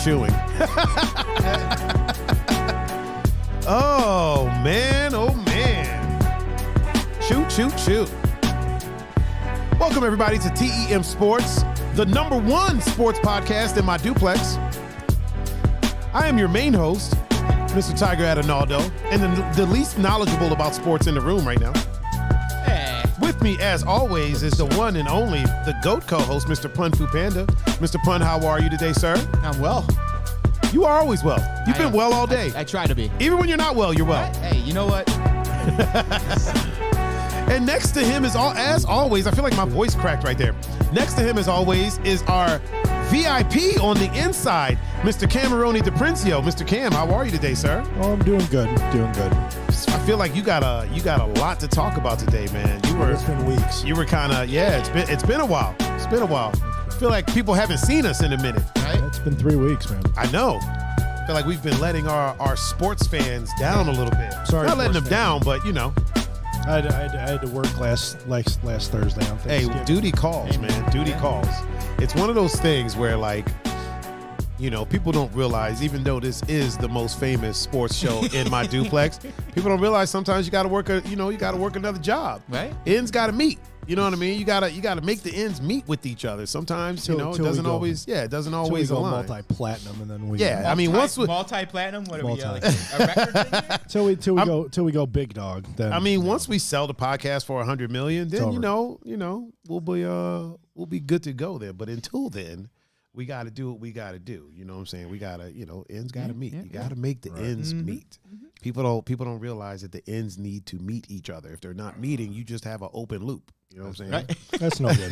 chewing. Oh, man. Oh, man. Chew, chew, chew. Welcome, everybody, to TEM Sports, the #1 sports podcast in my duplex. I am your main host, Mr. Tiger Adonaldo, and the least knowledgeable about sports in the room right now. With me, as always, is the one and only, the GOAT co-host, Mr. Pun Fu Panda. Mr. Pun, how are you today, sir? I'm well. You are always well. You've been well all day. I try to be. Even when you're not well, you're well. Hey, you know what? And next to him is, as always, I feel like my voice cracked right there. Next to him, as always, is our VIP on the inside, Mr. Cameroni DiPrinzio. Mr. Cam, how are you today, sir? Oh, I'm doing good. Doing good. I feel like you got a lot to talk about today, man. It's been weeks. You were kind of, it's been a while. It's been a while. I feel like people haven't seen us in a minute, right? It's been 3 weeks, man. I know. I feel like we've been letting our sports fans down a little bit. Sorry, not letting them down, but you know. I had to work last Thursday on Thanksgiving. Hey, duty calls, man. Duty calls. It's one of those things where, like, you know, people don't realize, even though this is the most famous sports show in my duplex, people don't realize sometimes you got to work another job. Right. Ends got to meet. You know what I mean? You gotta make the ends meet with each other. Sometimes, it doesn't always align. Multi-platinum, and then we. Yeah, I mean, once multi-platinum. What are we like a record thing? Till we go big dog. Then I mean, once we sell the podcast for $100 million, then we'll be good to go there. But until then, we got to do what we got to do. You know what I'm saying? We got to, ends got to meet. You got to make the ends meet. People don't realize that the ends need to meet each other. If they're not meeting, you just have an open loop. You know what I'm saying? Right. That's no good.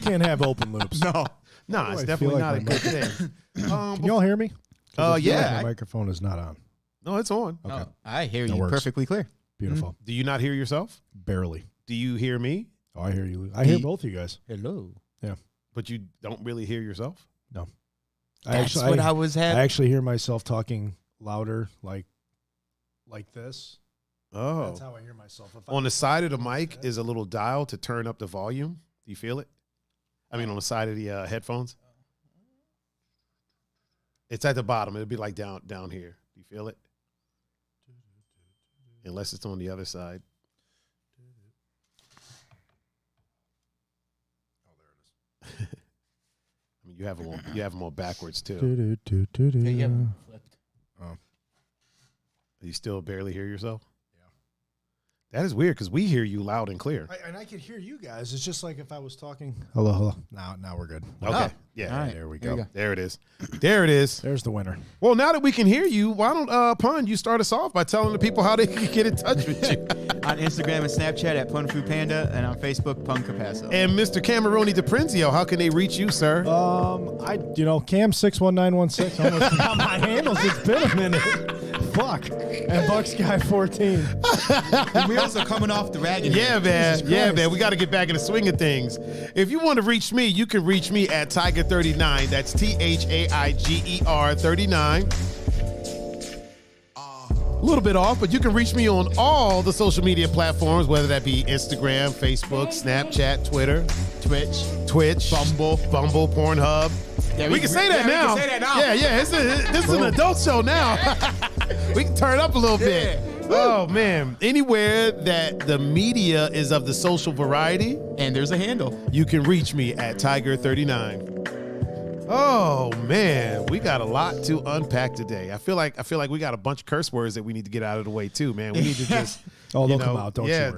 Can't have open loops. No, it's definitely not a good thing. Can y'all hear me? Yeah. My microphone is not on. No, it's on. Okay. Oh, I hear you works. perfectly clear. Beautiful. Do you not hear yourself? Barely. Do you hear me? Oh, I hear you. I hear both of you guys. Hello. Yeah. But you don't really hear yourself? No. I actually hear myself talking louder, like this. Oh. That's how I hear myself. On the side of the mic is a little dial to turn up the volume. Do you feel it? I mean, on the side of the headphones? It's at the bottom. It'll be like down here. Do you feel it? Unless it's on the other side. Oh, there it is. I mean, you have them all backwards too. Yeah, you have them flipped. Oh. You still barely hear yourself? That is weird because we hear you loud and clear. And I can hear you guys. It's just like if I was talking. Hello. Now we're good. Okay. Oh. Yeah. Right. There we go. There it is. There it is. There's the winner. Well, now that we can hear you, why don't Pun, you start us off by telling the people how they can get in touch with you. On Instagram and Snapchat at Punfu Panda, and on Facebook, Pun Capasso. And Mr. Cameroni DiPrinzio, how can they reach you, sir? Cam61916. I almost forgot my handles. It's been a minute. Fuck. And Bucks Guy 14. The wheels are coming off the wagon. Yeah, man. Yeah, man. We got to get back in the swing of things. If you want to reach me, you can reach me at Tiger39. That's THAIGER 39. A little bit off, but you can reach me on all the social media platforms, whether that be Instagram, Facebook, Snapchat, Twitter, Twitch, Bumble, Pornhub. Yeah, we can say that now. We can say that now. Yeah. This is an adult show now. We can turn it up a little bit. Oh, man. Anywhere that the media is of the social variety. And there's a handle. You can reach me at Tiger39. Oh, man. We got a lot to unpack today. I feel like we got a bunch of curse words that we need to get out of the way, too, man. We need to just... they'll come out. Don't you worry.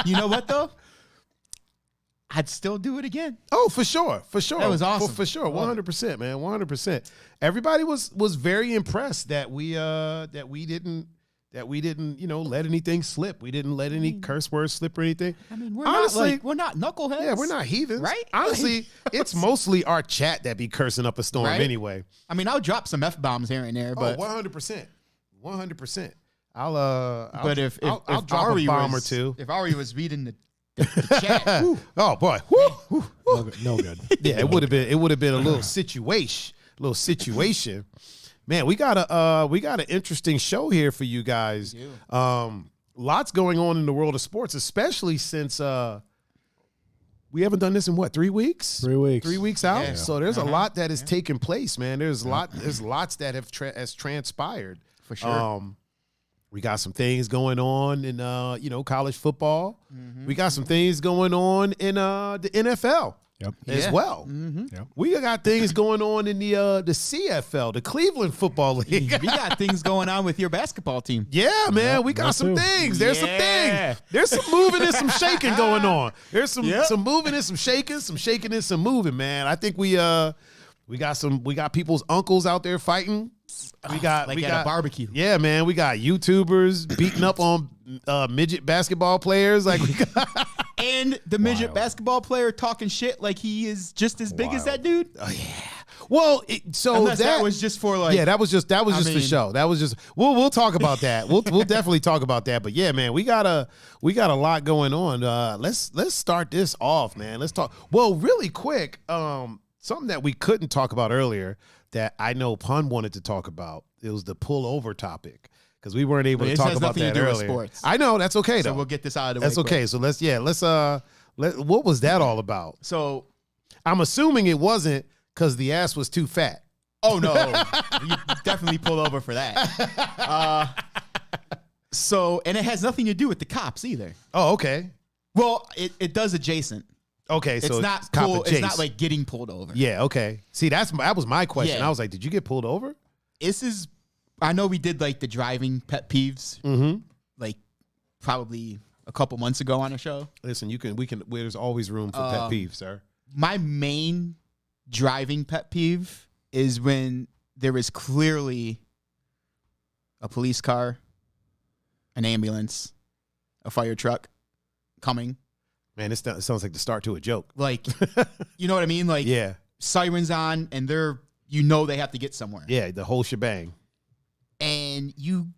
You know what, though? I'd still do it again. Oh, for sure. That was awesome. For sure. 100%, man. 100%. Everybody was very impressed that we didn't let anything slip. We didn't let any curse words slip or anything. I mean, we're not knuckleheads. Yeah, we're not heathens. Right? Honestly, it's mostly our chat that be cursing up a storm anyway. I mean, I'll drop some F-bombs here and there, but 100%. 100%. I'll drop a bomb or two. If Ari was reading the chat. Oh boy. No good. Yeah, it would have been a little situation. Man, we got an interesting show here for you guys. Lots going on in the world of sports, especially since we haven't done this in what, 3 weeks? 3 weeks. 3 weeks out. Yeah. So there's a lot that has taken place, man. There's lots that has transpired. For sure. We got some things going on in college football. We got some things going on in the NFL as well. Yep. We got things going on in the CFL, the Cleveland Football League. We got things going on with your basketball team. Yeah, man, we got that some too. things. There's some Yeah. things. There's some moving and some shaking going on. There's some Yep. some moving and some shaking and some moving, man. I think we got people's uncles out there fighting. We got a barbecue. Yeah, man, we got YouTubers beating up on midget basketball players. Like we got And the midget Wild. basketball player talking shit like he is just as big as that dude. well, Unless that was just for like. yeah, that was just for mean- show. That was just we'll talk about that. We'll definitely talk about that. But yeah, man, we got a lot going on. Let's start this off, man. Let's talk. Well, really quick, something that we couldn't talk about earlier that I know Pun wanted to talk about. It was the pullover topic because we weren't able to It talk has about nothing to that do with earlier. sports. I know that's okay though. So we'll get this out of the way. That's okay. quick. So what was that all about? So, I'm assuming it wasn't because the ass was too fat. oh no, you definitely pulled over for that. And it has nothing to do with the cops either. Oh, okay. Well, it does adjacent. Okay, It's so not cop pull, adjacent. It's not like getting pulled over. Yeah, okay. See, that was my question. Yeah. I was like, did you get pulled over? This is. I know we did like the driving pet peeves, like probably a couple months ago on a show. Listen, there's always room for pet peeves, sir. My main driving pet peeve is when there is clearly a police car, an ambulance, a fire truck coming. Man, it sounds like the start to a joke. Like, you know what I mean? Like, Yeah, sirens on, and they have to get somewhere. yeah, the whole shebang. And I'm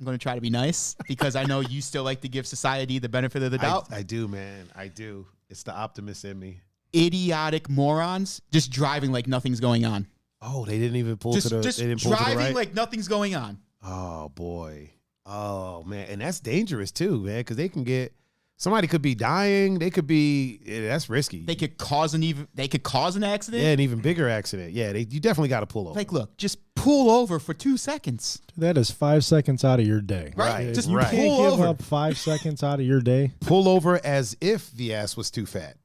going to try to be nice because I know you still like to give society the benefit of the doubt. I do, man. I do. It's the optimist in me. Idiotic morons just driving like nothing's going on. Oh, they didn't even pull Just they didn't pull to the driving right? like nothing's going on. Oh boy. Oh man, and that's dangerous too, man, because somebody could be dying. They could be. That's risky. They could cause an accident. Yeah, an even bigger accident. Yeah, you definitely got to pull over. Like, look, just pull over for 2 seconds. That is 5 seconds out of your day. Right. Just You Right. can't pull give over. up 5 seconds out of your day. Pull over as if the ass was too fat.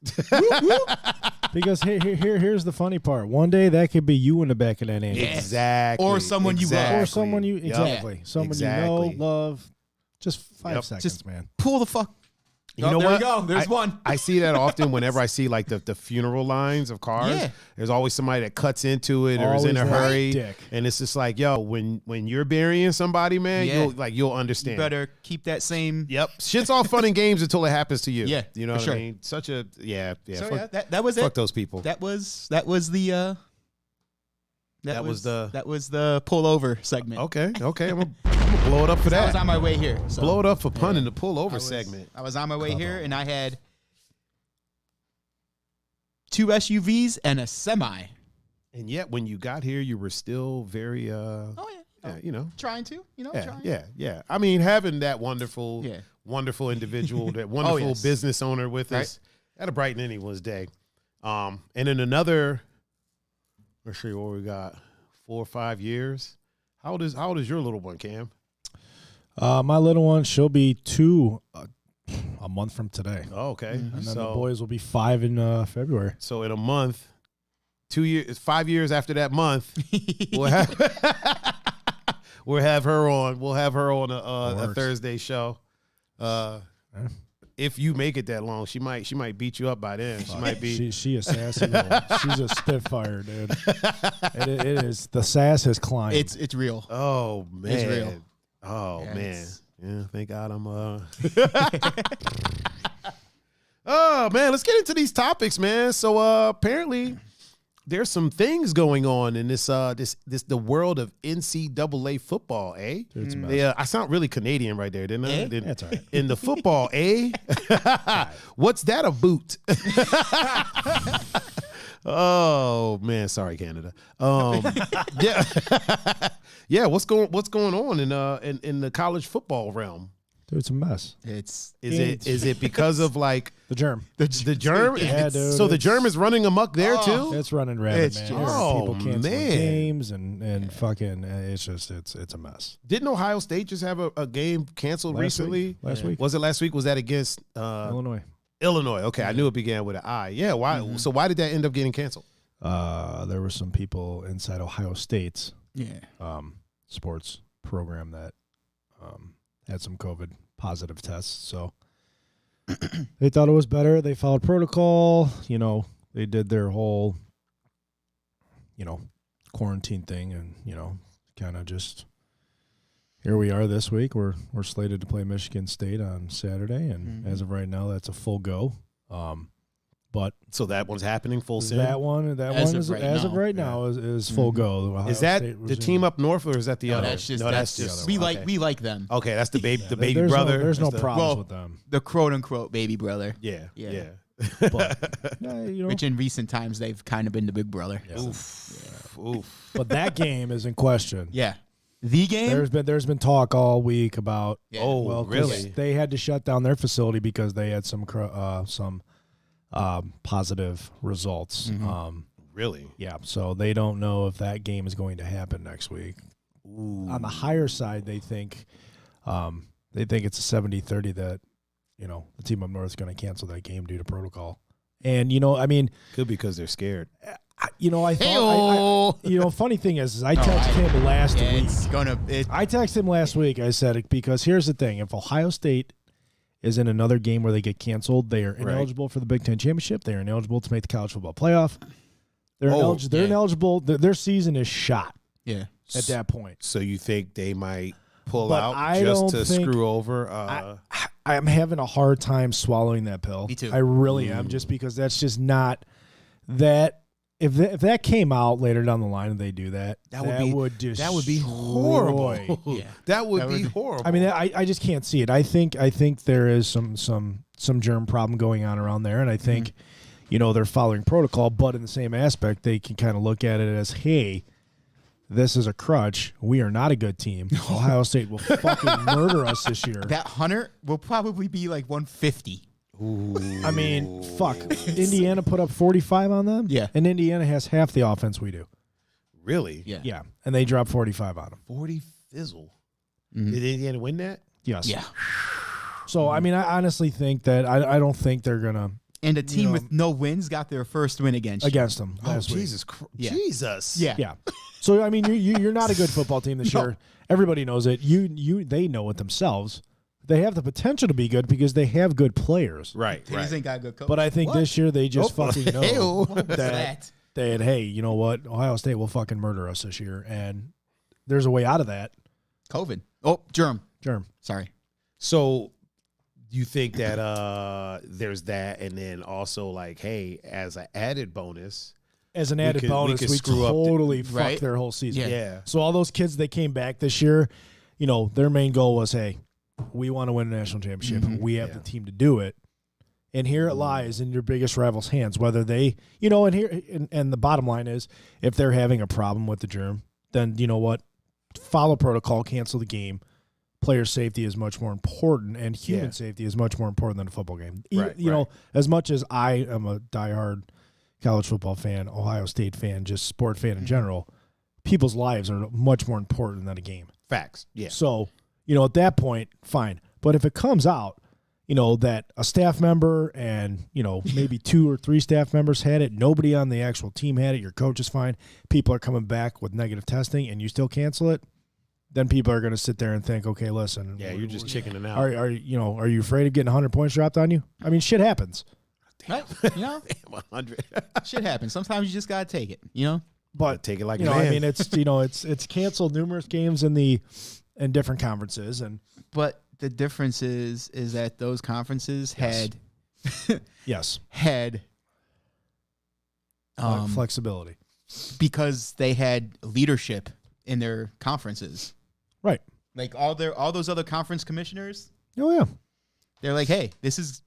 Because here's the funny part. One day that could be you in the back of that ambulance. Yeah. Exactly. Or someone you love. Or someone you, Yep. exactly. Someone Exactly. you know, love. Just 5 Yep. seconds, Just man. Pull the fuck. You know there what? we go. There's one. I see that often whenever I see like the funeral lines of cars. Yeah. There's always somebody that cuts into it or is in a Always that hurry. dick. And it's just like, yo, when you're burying somebody, man, Yeah. you'll understand. You better keep that same. Yep. Shit's all fun and games until it happens to you. Yeah, You know for what sure. I mean? Such a yeah. So fuck, yeah, that was it. fuck those people. That was the pull over segment. Okay. I'm gonna blow it up for I was that. on my way here. So Blow it up for pun in the pull over I was- segment. I was on my way here, and I had 2 SUVs and a semi. And yet when you got here, you were still very Oh yeah, trying to, trying. Yeah. I mean, having that wonderful, Yeah. wonderful individual, that wonderful yes. business owner with Right. us, that'll brighten anyone's day. And in another, let's see what we got, 4 or 5 years. How old is your little one, Cam? My little one, she'll be 2 a month from today. Oh, okay. And then the So, boys will be 5 in February. so in a month, 2 years, 5 years after that month, we'll have we'll have her on. We'll have her on a Works. Thursday show. If you make it that long, she might beat you up by then. She might be. She a sassy little. She's a spitfire, dude. It is. The sass has climbed. It's real. Oh man. It's real. Oh Yeah, man. it's- Yeah. Thank God I'm. Oh man, let's get into these topics, man. So apparently, there's some things going on in this the world of NCAA football, eh? It's a mess. Yeah, I sound really Canadian right there, didn't I? Eh? Didn't- That's all right. In the football, eh? What's that a boot? Oh man, sorry, Canada. Yeah, yeah. What's going on in the college football realm? Dude, it's a mess. It's Is it because of like The germ. the germ? Yeah, dude, So the germ is running amok there too. It's running rampant, It's man. just- There are people canceling man. games and fucking. It's a mess. Didn't Ohio State just have a game canceled recently? Last week. Was it last week? Was that against Illinois. Illinois? Okay, I knew it began with an I. Yeah. Why? So why did that end up getting canceled? There were some people inside Ohio State's sports program that had some COVID positive tests. So they thought it was better. They followed protocol. You know, they did their whole, quarantine thing, and kind of just here we are this week. We're slated to play Michigan State on Saturday, and as of right now, that's a full go. But So that one's happening full send. that one As is of right as of now. right now is full go. Ohio Is that State the team up north, or is that the No, other? that's just no, that's the just other we one. like Okay. we like them. Okay, that's the baby, the baby there's brother. there's no That's the- problems Well, with them. The quote unquote baby brother, Yeah, Yeah. yeah. But which in recent times they've kind of been the big brother. Yeah. Oof. but that game is in question. Yeah. The game. There's been talk all week about Yeah. Oh, well, 'cause really? they had to shut down their facility because they had some positive results. Really? Yeah, so they don't know if that game is going to happen next week. Ooh. On the higher side, they think it's a 70-30 that the team up north is going to cancel that game due to protocol. And Could be because they're scared. I thought funny thing is I texted him last week. I texted him last week. I said, because here's the thing: if Ohio State is in another game where they get canceled, they are ineligible for the Big Ten championship. They are ineligible to make the college football playoff. They're ineligible. Their season is shot. Yeah. At that point. So you think they might pull But out I just don't to think- screw over? I'm having a hard time swallowing that pill. Me too. I really am, just because that's just not that. If that came out later down the line and they do that, that would be horrible. Yeah. That would be horrible. I mean, I just can't see it. I think there is some germ problem going on around there, and I think they're following protocol, but in the same aspect, they can kind of look at it as, hey, this is a crutch. We are not a good team. Ohio State will fucking murder us this year. That Hunter will probably be like 150. I mean, fuck. Indiana put up 45 on them. Yeah. And Indiana has half the offense we do. really? Yeah. Yeah. And they dropped 45 on them. 40 fizzle. Did Indiana win that? Yes. Yeah. So, I mean, I honestly think that I don't think they're going to And a team with no wins got their first win against you. against them last week. Jesus Christ. Yeah. Jesus. Yeah. Yeah. So, I mean, you're not a good football team this year. Everybody knows it. They know it themselves. They have the potential to be good because they have good players. Right. They just ain't got a good coach. But I think this year they just fucking know Hey-o. that hey, you know what? Ohio State will fucking murder us this year. And there's a way out of that. COVID. Oh, Germ. Sorry. So you think that there's that, and then also like, hey, as an added bonus, As an added bonus, we screw up totally fucked right? their whole season. Yeah. So all those kids that came back this year, their main goal was, hey, we want to win a national championship. We have the team to do it. And here it lies in your biggest rival's hands, whether they, and the bottom line is, if they're having a problem with the germ, then you know what? Follow protocol, cancel the game. Player safety is much more important, and human safety is much more important than a football game. You know, as much as I am a diehard college football fan, Ohio State fan, just sport fan in general, people's lives are much more important than a game. facts. Yeah. So, at that point, fine. But if it comes out, that a staff member and, maybe 2 or 3 staff members had it, nobody on the actual team had it, your coach is fine, people are coming back with negative testing, and you still cancel it, then people are going to sit there and think, okay, listen. Yeah, you're just chickening out. Are you afraid of getting 100 points dropped on you? I mean, shit happens. Right? 100. Shit happens. Sometimes you just got to take it, But Take it like a I man. mean, it's it's canceled numerous games in different conferences, and But the difference is that those conferences had flexibility. because they had leadership in their conferences. Right. Like all those other conference commissioners, Oh yeah. they're like, hey, this is,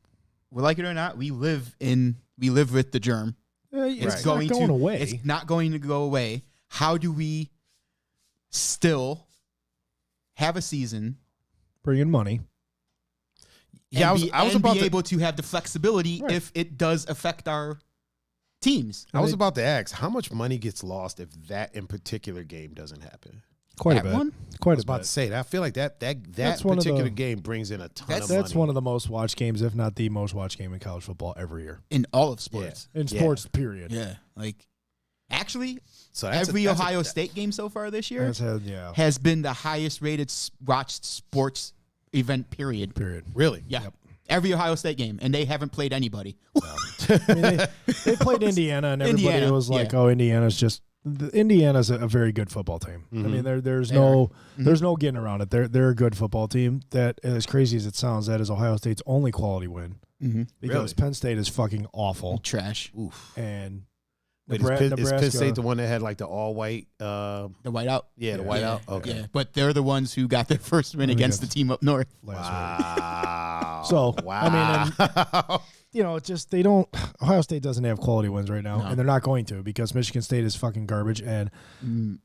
we like it or not, we live with the germ. It's not going away. It's not going to go away. How do we still have a season, Bring in money. Yeah, I was about be to, able to have the flexibility if it does affect our teams. I was about to ask, how much money gets lost if that in particular game doesn't happen? Quite That a bit. one? Quite I was a about bit. to say that. I feel like that That's one of particular the- game brings in a ton of money. That's one of the most watched games, if not the most watched game in college football every year. In all of sports. In sports, period. Yeah. Like, actually, So every Ohio State game so far this year has been the highest rated watched sports event, period. Really? Yeah. Every Ohio State game, and they haven't played anybody. I mean, they played Indiana, and everybody was like, "Oh, Indiana's a very good football team." I mean, there's no getting around it. They're a good football team. That, as crazy as it sounds, that is Ohio State's only quality win because Penn State is fucking awful, Trash. Oof. and Wait, Nebraska. is Penn State the one that had like the all white? The whiteout. Yeah, the whiteout. Okay. Yeah, but they're the ones who got their first win against the team up north. last week. Wow. So wow. I mean, it's just they don't. Ohio State doesn't have quality wins right now, No. and they're not going to because Michigan State is fucking garbage, and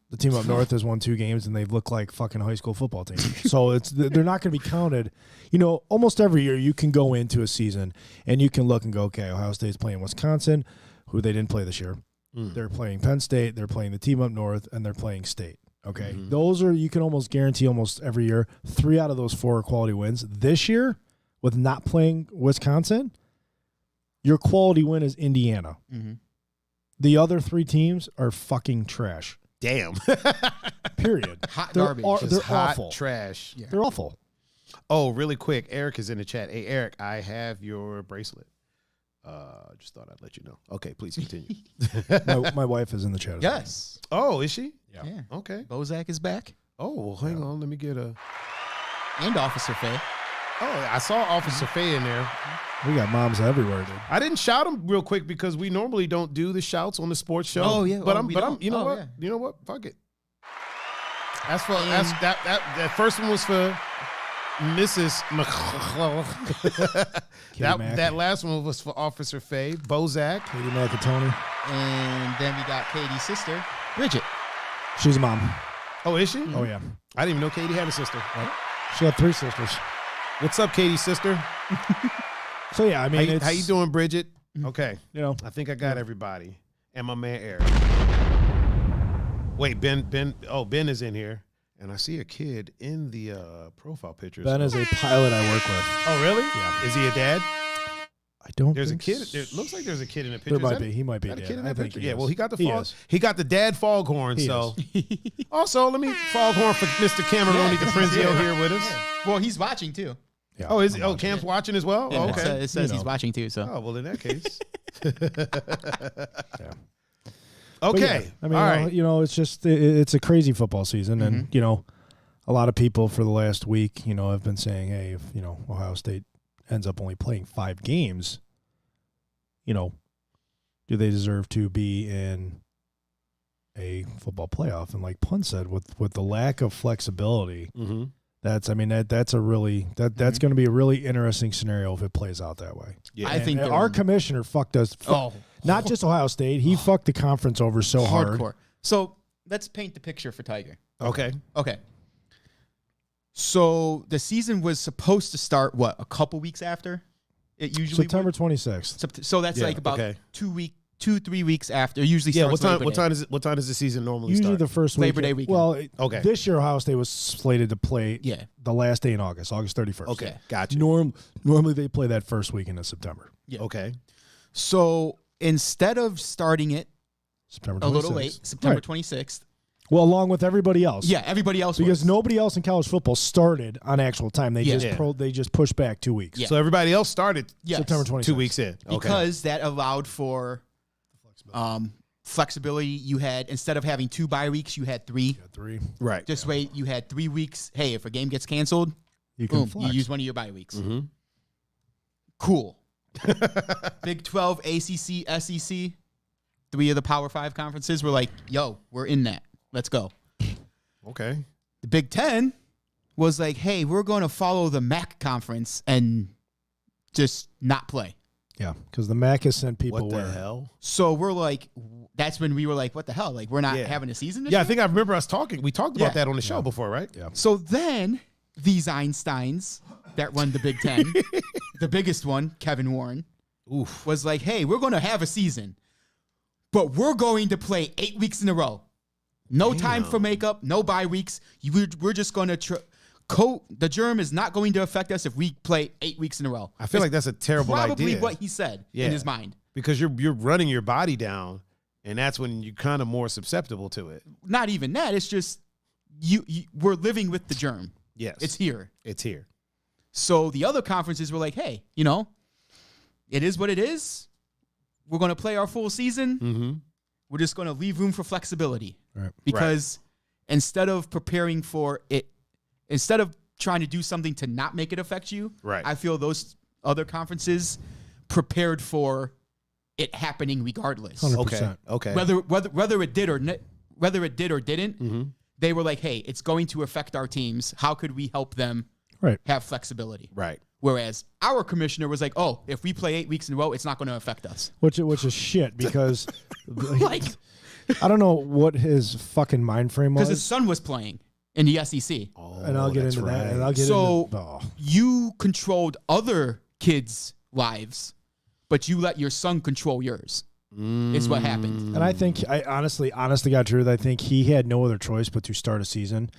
the team up north has won 2 games, and they've looked like fucking high school football team. So they're not going to be counted. Almost every year you can go into a season and you can look and go, okay, Ohio State's playing Wisconsin, who they didn't play this year. They're playing Penn State, they're playing the team up north, and they're playing State. Okay, those are, you can almost guarantee almost every year 3 out of those 4 are quality wins. This year, with not playing Wisconsin, your quality win is Indiana. The other 3 teams are fucking trash. Damn. Period. Hot They're garbage. they're hot awful. trash. Yeah. They're awful. Oh, really quick. Eric is in the chat. Hey, Eric, I have your bracelet. Just thought I'd let you know. Okay, please continue. My wife is in the chat. Yes. Oh, is she? Yeah. Okay. Bozak is back. Oh, well, hang on. Let me get a. And Officer Faye. Oh, I saw Officer Faye in there. We got moms everywhere, dude. I didn't shout him real quick because we normally don't do the shouts on the sports show. Oh, yeah. But Oh, I'm. we But I'm. don't. You know Oh, what? yeah. You know what? Fuck it. That first one was for Mrs. that last one was for Officer Faye, Bozak. Katie McIntyre. And then we got Katie's sister, Bridget. She's a mom. Oh, is she? Oh, yeah. I didn't even know Katie had a sister. She had 3 sisters. What's up, Katie's sister? So, yeah, I mean, How you doing, Bridget? Mm-hmm. Okay. I think I got everybody. And my man Eric. Wait, Ben is in here. And I see a kid in the profile pictures. Ben is a pilot I work with. Oh, really? Yeah. Is he a dad? I don't There's a think kid. so. It looks like there's a kid in the picture. There might be. He might be Is that a dad. kid in I that think picture? he Yeah, is. well, he got the He fog. is. He got the dad foghorn. He So is. also, let me foghorn for Mr. Cameroni DeFrenzio here with us. Well, he's watching too. Yeah, Oh, is he? I'm Oh, watching. Cam's watching as well. Yeah, Oh, okay. It says You he's know. watching too. So Oh, well, in that case. Yeah. Okay. But yeah, I mean, all right. it's just it's a crazy football season, and a lot of people for the last week, have been saying, hey, if Ohio State ends up only playing 5 games, do they deserve to be in a football playoff? And like Pun said, with the lack of flexibility, that's going to be a really interesting scenario if it plays out that way. Yeah. I think And they're- our commissioner fucked us. Not just Ohio State. He fucked the conference over so hard. hardcore. So let's paint the picture for Tiger. Okay. Okay. So the season was supposed to start a couple weeks after it usually September would? 26th. So that's Yeah, like about okay. 2-3 weeks after. It usually Yeah. starts Labor Day. What time does the season normally Usually start? the first Labor weekend. Day weekend. Well, Okay. this year Ohio State was slated to play Yeah. the last day in August 31st. Okay. Yeah. Gotcha. Normally they play that first weekend of September. Yeah. Okay. So instead of starting it September 26th. a little late, September Right. 26th. Well, along with everybody else. Yeah, everybody else Because was. nobody else in college football started on actual time. They Yeah. they just pushed back 2 weeks. Yeah. So everybody else started Yes. September 26th. 2 weeks in. Okay. Because that allowed for flexibility. You had, instead of having 2 bye weeks, you had 3. Yeah, 3. Right. This way, you had 3 weeks. Hey, if a game gets canceled, You can boom, flex. you use one of your bye weeks. Mm-hmm. Cool. Big 12, ACC, SEC, 3 of the Power 5 conferences were like, yo, we're in that. Let's go. Okay. The Big 10 was like, hey, we're going to follow the MAC conference and just not play. Yeah, because the MAC has sent people What the where. hell? So we're like, that's when we were like, what the hell? Like, we're not Yeah. having a season this Yeah, I year? think I remember us talking. We talked about Yeah. that on the show before, right? Yeah. So then these Einsteins that run the Big 10 the biggest one, Kevin Warren, Oof. was like, hey, we're going to have a season, but we're going to play 8 weeks in a row. No time for makeup, no bye weeks. We're just going to the germ is not going to affect us if we play 8 weeks in a row. I feel like that's a terrible idea. Probably what he said in his mind. Because you're running your body down, and that's when you're kind of more susceptible to it. Not even that. It's just we're living with the germ. Yes. It's here. It's here. So the other conferences were like, hey, it is what it is. We're going to play our full season. Mm-hmm. We're just going to leave room for flexibility. Right. Because instead of preparing for it, instead of trying to do something to not make it affect you, I feel those other conferences prepared for it happening regardless. 100%. Okay. Whether it did or didn't, Mm-hmm. they were like, hey, it's going to affect our teams. How could we help them have flexibility? Right. Whereas our commissioner was like, oh, if we play 8 weeks in a row, it's not going to affect us. Which is shit because Like, I don't know what his fucking mind frame was. because his son was playing in the SEC. Oh, and I'll get into that. And I'll get So into you controlled other kids' lives, but you let your son control yours. Is what happened. And I think, honest to God truth, I think he had no other choice but to start a season.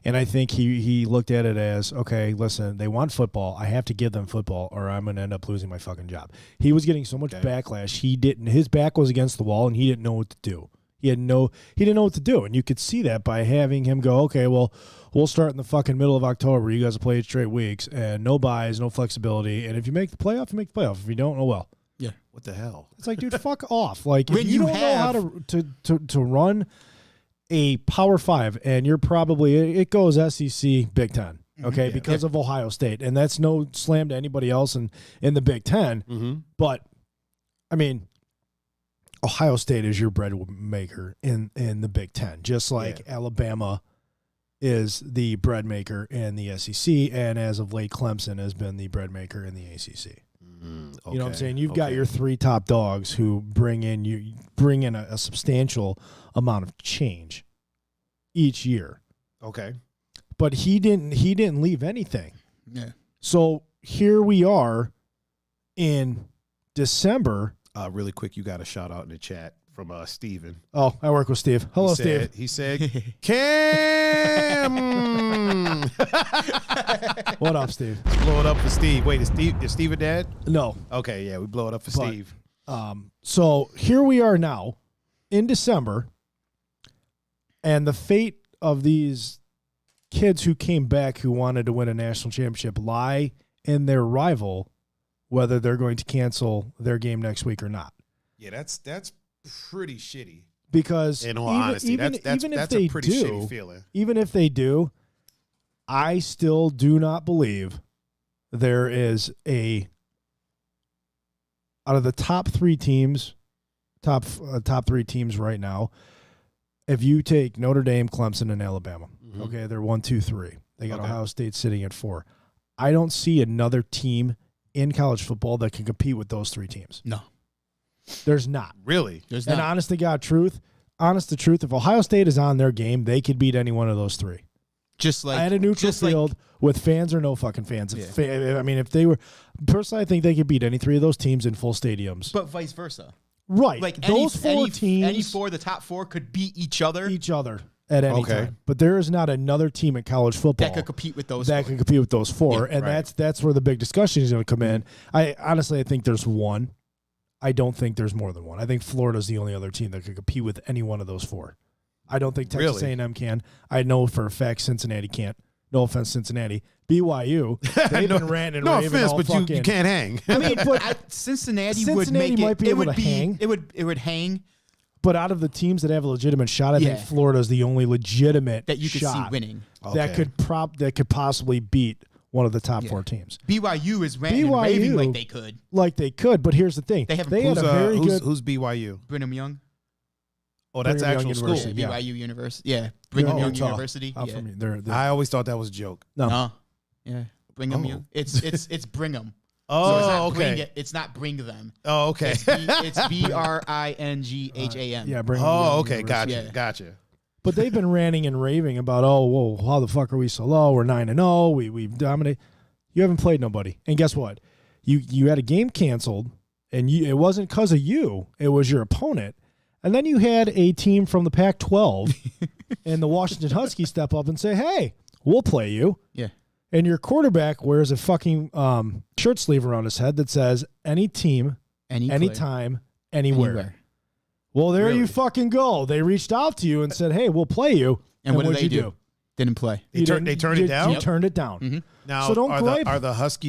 And I think he looked at it as, okay, listen, they want football. I have to give them football or I'm going to end up losing my fucking job. He was getting so much backlash. His back was against the wall and he didn't know what to do. He didn't know what to do. And you could see that by having him go, okay, well, we'll start in the fucking middle of October. You guys will play 8 straight weeks and no buys, no flexibility. And if you make the playoff, you make the playoff. If you don't, oh well. Yeah. What the hell? It's like, dude, fuck off. Like, if When you you don't know how to run a Power 5, and you're probably, it goes SEC, Big Ten, okay, because of Ohio State. And that's no slam to anybody else in the Big Ten. Mm-hmm. But, I mean, Ohio State is your bread maker in the Big Ten, just like Alabama is the bread maker in the SEC, and as of late, Clemson has been the bread maker in the ACC. Okay. You know what I'm saying? You've got your 3 top dogs who bring in a substantial amount of change each year. Okay. But he didn't leave anything. Yeah. So here we are in December. Really quick, you got a shout out in the chat from Steven. Oh, I work with Steve. Hello, Steve. He said, Cam. What up, Steve? Blow it up for Steve. Wait, is Steve a dad? No. Okay, yeah, we blow it up for Steve. So here we are now in December, and the fate of these kids who came back who wanted to win a national championship lie in their rival, whether they're going to cancel their game next week or not. Yeah, that's pretty shitty. Because in all honesty, that's a pretty shitty feeling. Even if they do, I still do not believe there is out of the top 3 teams, top 3 teams right now. If you take Notre Dame, Clemson, and Alabama, okay, they're 1, 2, 3. They got Ohio State sitting at 4. I don't see another team in college football that can compete with those 3 teams. No. There's not. Really? There's and not. honest to truth, if Ohio State is on their game, they could beat any one of those 3. Just like at a neutral field with fans or no fucking fans. I mean, if they were, personally, I think they could beat any 3 of those teams in full stadiums. But vice versa. Right. Like those 4 teams. Any 4 of the top 4 could beat each other. At any time. But there is not another team in college football that could compete with those that 4. can compete with those 4. Yeah, and that's where the big discussion is going to come in. I think there's one. I don't think there's more than one. I think Florida's the only other team that could compete with any one of those 4. I don't think Texas A&M can. I know for a fact Cincinnati can't. No offense, Cincinnati. BYU, they've been ranting and raving. No offense, but you can't hang. I mean, but Cincinnati would make might be able to hang. It would hang. But out of the teams that have a legitimate shot, I think Florida's the only legitimate that you could see winning. That could possibly beat one of the top 4 teams. BYU is ranting and raving like they could. But here's the thing: they had a very good. Who's BYU? Brigham Young. Oh, that's actual school. BYU University. Yeah, Brigham Young University. I always thought that was a joke. No. Yeah, Brigham Young. It's Brigham. Oh, so okay. It's not bring them. Oh, okay. It's BRINGHAM. Yeah, Brigham. Oh, okay. Gotcha. But they've been ranting and raving about, how the fuck are we so low? We're 9-0. We dominate. You haven't played nobody, and guess what? You had a game canceled, and it wasn't because of you. It was your opponent. And then you had a team from the Pac-12 and the Washington Huskies step up and say, hey, we'll play you. Yeah. And your quarterback wears a fucking shirt sleeve around his head that says, any team, anytime, anywhere. Well, there you fucking go. They reached out to you and said, hey, we'll play you. And what did what'd they you do? Didn't play. They turned it down? You turned it down. Mm-hmm. Now, So don't gripe. are the Huskies